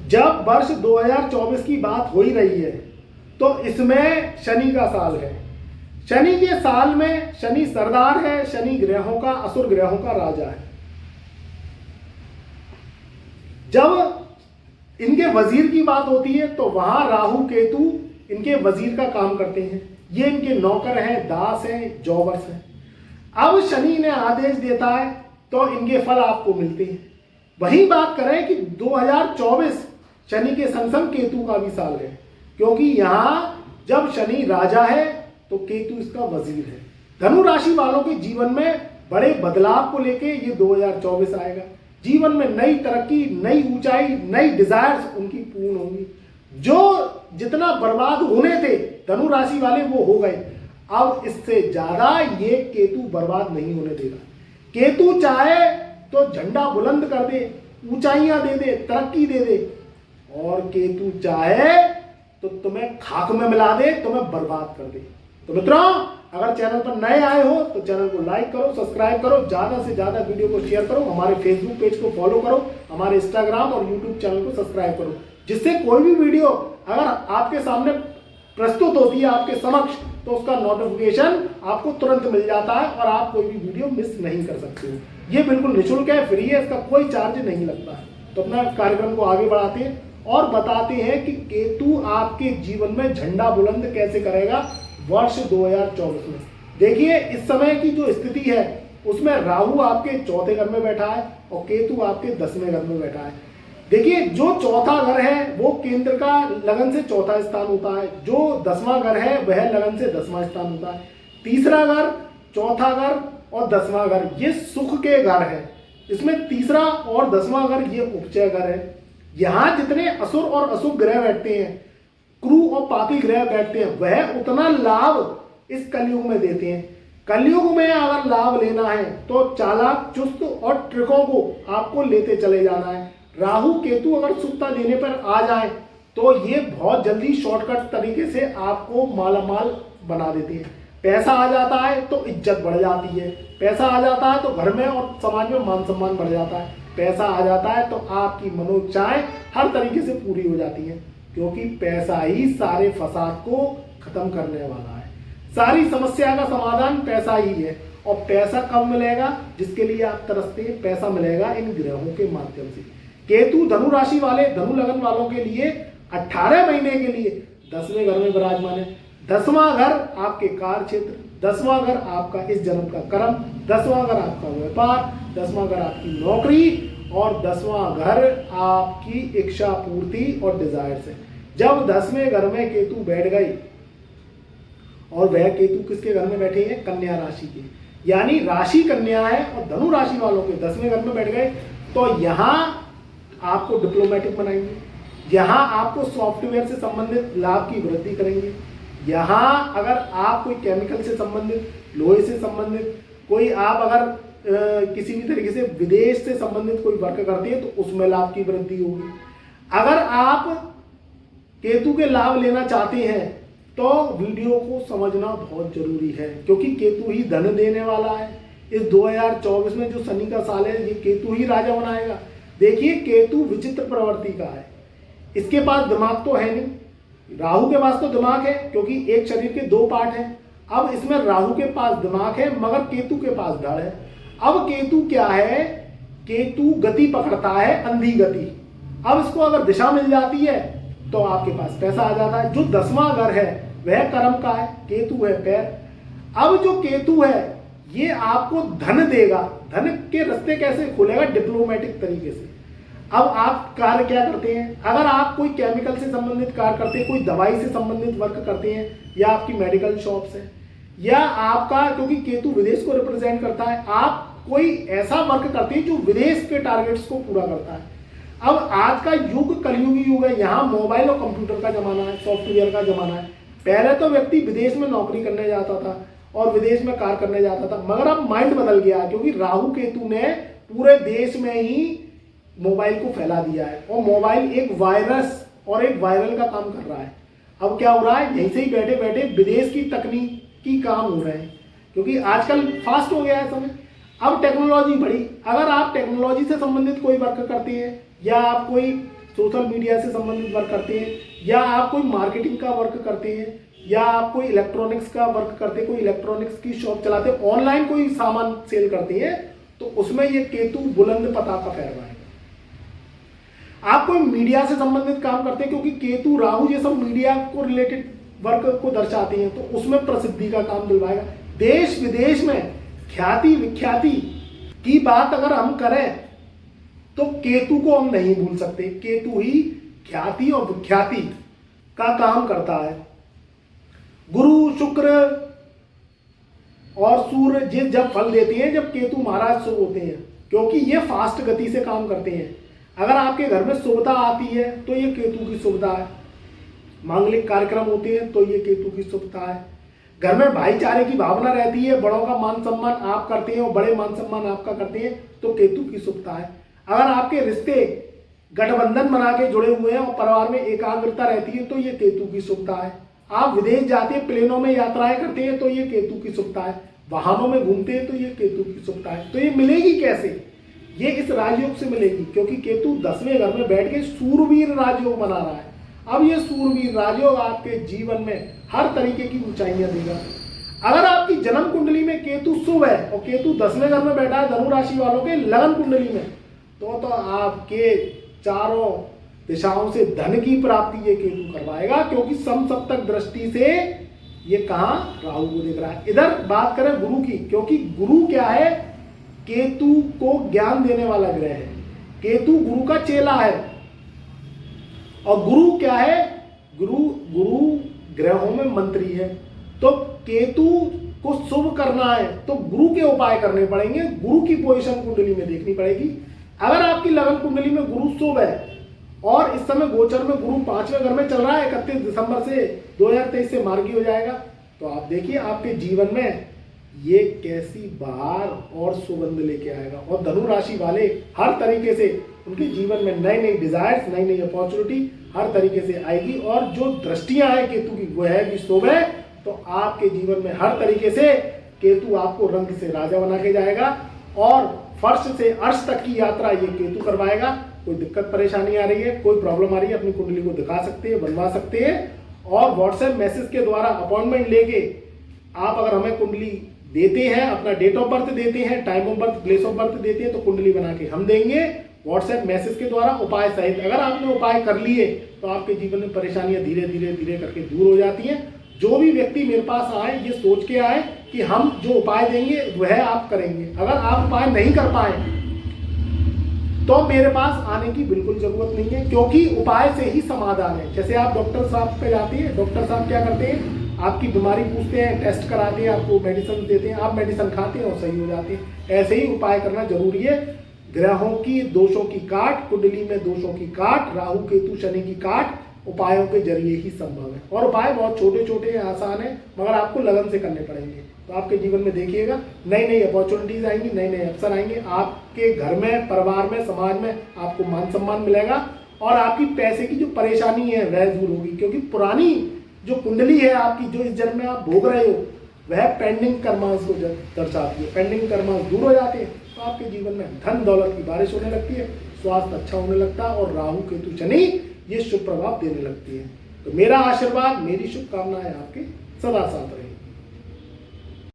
जब वर्ष 2024 की बात हो ही रही है तो इसमें शनि का साल है। शनि के साल में शनि सरदार है, शनि ग्रहों का, असुर ग्रहों का राजा है। जब इनके वजीर की बात होती है तो वहां राहु केतु इनके वजीर का काम करते हैं। ये इनके नौकर हैं, दास हैं, जॉबर्स हैं। अब शनि ने आदेश देता है तो इनके फल आपको मिलते हैं। वही बात करें कि 2024 शनि के संग केतु का भी साल है, क्योंकि यहां जब शनि राजा है तो केतु इसका वजीर है। धनु राशि वालों के जीवन में बड़े बदलाव को लेके ये 2024 आएगा। जीवन में नई तरक्की, नई ऊंचाई, नई डिजायर्स उनकी पूर्ण होंगी। जो जितना बर्बाद होने थे धनु राशि वाले वो हो गए। अब इससे ज्यादा ये केतु बर्बाद नहीं होने देगा। केतु चाहे तो झंडा बुलंद कर दे, ऊंचाइयां दे दे, तरक्की दे दे, और केतु चाहे तो तुम्हें खाक में मिला दे, तुम्हें बर्बाद कर दे। तो मित्रों, अगर चैनल पर नए आए हो तो चैनल को लाइक करो, सब्सक्राइब करो, ज्यादा से ज्यादा वीडियो को शेयर करो, हमारे फेसबुक पेज को फॉलो करो, हमारे इंस्टाग्राम और यूट्यूब चैनल को सब्सक्राइब करो, जिससे कोई भी वीडियो अगर आपके सामने प्रस्तुत होती है आपके समक्ष तो उसका नोटिफिकेशन आपको तुरंत मिल जाता है और आप कोई भी वीडियो मिस नहीं कर सकते हो। ये बिल्कुल निःशुल्क है, फ्री है, इसका कोई चार्ज नहीं लगता है। तो अपना कार्यक्रम को आगे बढ़ाते हैं और बताते हैं कि केतु आपके जीवन में झंडा बुलंद कैसे करेगा वर्ष 2024 में। देखिए, इस समय की जो स्थिति है उसमें राहु आपके चौथे घर में बैठा है और केतु आपके 10वें घर में बैठा है। देखिए, जो चौथा घर है वो केंद्र का लगन से चौथा स्थान होता है, जो 10वां घर है वह लगन से 10वां स्थान होता है। तीसरा घर, चौथा घर और 10वां घर ये सुख के घर है। इसमें तीसरा और 10वां घर ये उपचय घर है। यहां जितने असुर और अशुभ ग्रह बैठते हैं, क्रू और पापी ग्रह बैठते हैं, वह उतना लाभ इस कलयुग में देते हैं। कलयुग में अगर लाभ लेना है तो चालाक, चुस्त और ट्रिकों को आपको लेते चले जाना है। राहु केतु अगर सुखता देने पर आ जाए तो ये बहुत जल्दी शॉर्टकट तरीके से आपको मालामाल बना देते हैं। पैसा आ जाता है तो इज्जत बढ़ जाती है, पैसा आ जाता है तो घर में और समाज में मान सम्मान बढ़ जाता है, पैसा आ जाता है तो आपकी मनोइच्छाएं हर तरीके से पूरी हो जाती हैं, क्योंकि पैसा ही सारे फसाद को खत्म करने वाला है। सारी समस्या का समाधान पैसा ही है। और पैसा कब मिलेगा? जिसके लिए आप तरसते हैं, पैसा मिलेगा इन ग्रहों के माध्यम से। केतु धनु राशि वाले, धनु लगन वालों के लिए 18 महीने के लिए 10वें घर में विराजमान है। 10वां घर आपके कार्य क्षेत्र, 10वां घर आपका इस जन्म का कर्म, 10वां घर आपका व्यापार, 10वां घर आपकी नौकरी और 10वां घर आपकी इच्छा पूर्ति और डिजायर्स है। जब 10वें घर में केतु बैठ गए, और वह केतु किसके घर में बैठे हैं? कन्या राशि के, यानी राशि कन्या है और धनु राशि वालों के 10वें घर में बैठ गए, तो यहां आपको डिप्लोमेटिक बनाएंगे, यहां आपको सॉफ्टवेयर से संबंधित लाभ की वृद्धि करेंगे। यहां अगर आप कोई केमिकल से संबंधित, लोहे से संबंधित, कोई आप अगर किसी भी तरीके से विदेश से संबंधित कोई वर्क करते हैं तो उसमें लाभ की वृद्धि होगी। अगर आप केतु के लाभ लेना चाहते हैं तो वीडियो को समझना बहुत जरूरी है, क्योंकि केतु ही धन देने वाला है। इस 2024 में जो शनि का साल है ये केतु ही राजा बनाएगा। देखिए, केतु विचित्र प्रवृत्ति का है, इसके पास दिमाग तो है नहीं। राहु के पास तो दिमाग है, क्योंकि एक शरीर के 2 पार्ट हैं। अब इसमें राहु के पास दिमाग है मगर केतु के पास धड़ है। अब केतु क्या है? केतु गति पकड़ता है, अंधी गति। अब इसको अगर दिशा मिल जाती है तो आपके पास पैसा आ जाता है। जो 10वां घर है वह कर्म का है, केतु है पैर। अब जो केतु है ये आपको धन देगा। धन के रास्ते कैसे खुलेगा? डिप्लोमेटिक तरीके से। अब आप कार्य क्या करते हैं? अगर आप कोई केमिकल से संबंधित कार्य करते हैं, कोई दवाई से संबंधित वर्क करते हैं, या आपकी मेडिकल शॉप्स है, या आपका, क्योंकि केतु विदेश को रिप्रेजेंट करता है, आप कोई ऐसा वर्क करते हैं जो विदेश के टारगेट्स को पूरा करता है। अब आज का युग कलयुगी युग है, यहाँ मोबाइल और कंप्यूटर का जमाना है, सॉफ्टवेयर का जमाना है। पहले तो व्यक्ति विदेश में नौकरी करने जाता था और विदेश में कार्य करने जाता था, मगर अब माइंड बदल गया है, क्योंकि राहु केतु ने पूरे देश में ही मोबाइल को फैला दिया है और मोबाइल एक वायरस और एक वायरल का काम कर रहा है। अब क्या हो रहा है? यहीं से ही बैठे बैठे विदेश की तकनीकी काम हो रहे हैं, क्योंकि आजकल फास्ट हो गया है समय। अब टेक्नोलॉजी बढ़ी। अगर आप टेक्नोलॉजी से संबंधित कोई वर्क करते हैं या आप कोई सोशल मीडिया से संबंधित वर्क करते हैं, या आप कोई मार्केटिंग का वर्क करते हैं, या आप कोई इलेक्ट्रॉनिक्स का वर्क करते हैं, कोई इलेक्ट्रॉनिक्स की शॉप चलाते हैं, ऑनलाइन कोई सामान सेल करते हैं, तो उसमें ये केतु बुलंद पताका फहराएगा। आप कोई मीडिया से संबंधित काम करते हैं, क्योंकि केतु राहु ये सब मीडिया को रिलेटेड वर्क को दर्शाते हैं, तो उसमें प्रसिद्धि का काम दिलवाएगा। देश विदेश में ख्याति विख्याति की बात अगर हम करें तो केतु को हम नहीं भूल सकते। केतु ही ख्याति और विख्याति का काम करता है। गुरु शुक्र और सूर्य ये जब फल देते हैं जब केतु महाराज शुभ होते हैं, क्योंकि ये फास्ट गति से काम करते हैं। अगर आपके घर में शुभता आती है तो ये केतु की शुभता है। मांगलिक कार्यक्रम होते हैं तो ये केतु की शुभता है। घर में भाईचारे की भावना रहती है, बड़ों का मान सम्मान आप करते हैं और बड़े मान सम्मान आपका करते हैं, तो केतु की शुभता है। अगर आपके रिश्ते गठबंधन बना के जुड़े हुए हैं और परिवार में एकाग्रता रहती है तो ये केतु की शुभता है। आप विदेश जाते हैं, प्लेनों में यात्राएं करते हैं तो ये केतु की शुभता है। वाहनों में घूमते हैं तो ये केतु की शुभता है। तो ये मिलेगी कैसे? ये इस राजयोग से मिलेगी, क्योंकि केतु 10वें घर में बैठ के सूरवीर राजयोग बना रहा है। अब ये सूरवीर राजयोग आपके जीवन में हर तरीके की ऊंचाइयां देगा। अगर आपकी जन्म कुंडली में केतु शुभ है और केतु 10वें घर में बैठा है धनु राशि वालों के लगन कुंडली में, तो आपके चारों दिशाओं से धन की प्राप्ति ये केतु करवाएगा, क्योंकि समसप्तक दृष्टि से ये कहां राहु को देख रहा है। इधर बात करें गुरु की, क्योंकि गुरु क्या है? केतु को ज्ञान देने वाला ग्रह है। केतु गुरु का चेला है। और गुरु क्या है? गुरु ग्रहों में मंत्री है। तो केतु को शुभ करना है तो गुरु के उपाय करने पड़ेंगे, गुरु की पोजीशन कुंडली में देखनी पड़ेगी। अगर आपकी लगन कुंडली में गुरु शुभ है और इस समय गोचर में गुरु 5वें घर में चल रहा है, 31 दिसंबर से 2023 से मार्गी हो जाएगा, तो आप देखिए आपके जीवन में ये कैसी बहार और सुगंध लेके आएगा। और धनु राशि वाले हर तरीके से उनके जीवन में नई नई डिजायर्स, नई नई अपॉर्चुनिटी हर तरीके से आएगी। और जो दृष्टियां है केतु की वो है कि शुभ है, तो आपके जीवन में हर तरीके से केतु आपको रंग से राजा बना के जाएगा। और फर्श से अर्श तक की यात्रा ये केतु करवाएगा। कोई दिक्कत परेशानी आ रही है, कोई प्रॉब्लम आ रही है, अपनी कुंडली को दिखा सकते हैं, बनवा सकते हैं। और व्हाट्सएप मैसेज के द्वारा अपॉइंटमेंट लेके आप अगर हमें कुंडली देते हैं, अपना डेट ऑफ बर्थ देते हैं, time of birth, place of birth देते हैं, तो कुंडली बना के हम देंगे व्हाट्सएप मैसेज के द्वारा उपाय सहित। अगर आपने उपाय कर लिए तो आपके जीवन में परेशानियां धीरे धीरे धीरे करके दूर हो जाती हैं। जो भी व्यक्ति मेरे पास आए ये सोच के आए कि हम जो उपाय देंगे वह आप करेंगे। अगर आप उपाय नहीं कर पाए तो मेरे पास आने की बिल्कुल जरूरत नहीं है, क्योंकि उपाय से ही समाधान है। जैसे आप डॉक्टर साहब पे जाते हैं, डॉक्टर साहब क्या करते हैं? आपकी बीमारी पूछते हैं, टेस्ट कराते हैं, आपको मेडिसिन देते हैं, आप मेडिसिन खाते हैं और सही हो जाते हैं। ऐसे ही उपाय करना जरूरी है। ग्रहों की दोषों की काट, कुंडली में दोषों की काट, राहु केतु शनि की काट उपायों के जरिए ही संभव है। और उपाय बहुत छोटे छोटे हैं, आसान है, मगर आपको लगन से करने पड़ेंगे। तो आपके जीवन में देखिएगा नई नई अपॉर्चुनिटीज आएंगी, नए नए अवसर आएंगे। आपके घर में, परिवार में, समाज में आपको मान सम्मान मिलेगा। और आपकी पैसे की जो परेशानी है वह दूर होगी, क्योंकि पुरानी जो कुंडली है आपकी, जो इस जन्म में आप भोग रहे हो, वह पेंडिंग कर्मांश को दर्शाती है। पेंडिंग कर्मांश दूर हो जाते हैं तो आपके जीवन में धन दौलत की बारिश होने लगती है, स्वास्थ्य अच्छा होने लगता है, और राहु केतु शनि ये शुभ प्रभाव देने लगती है। तो मेरा आशीर्वाद, मेरी शुभकामनाएं आपके सदा साथ रहेंगी।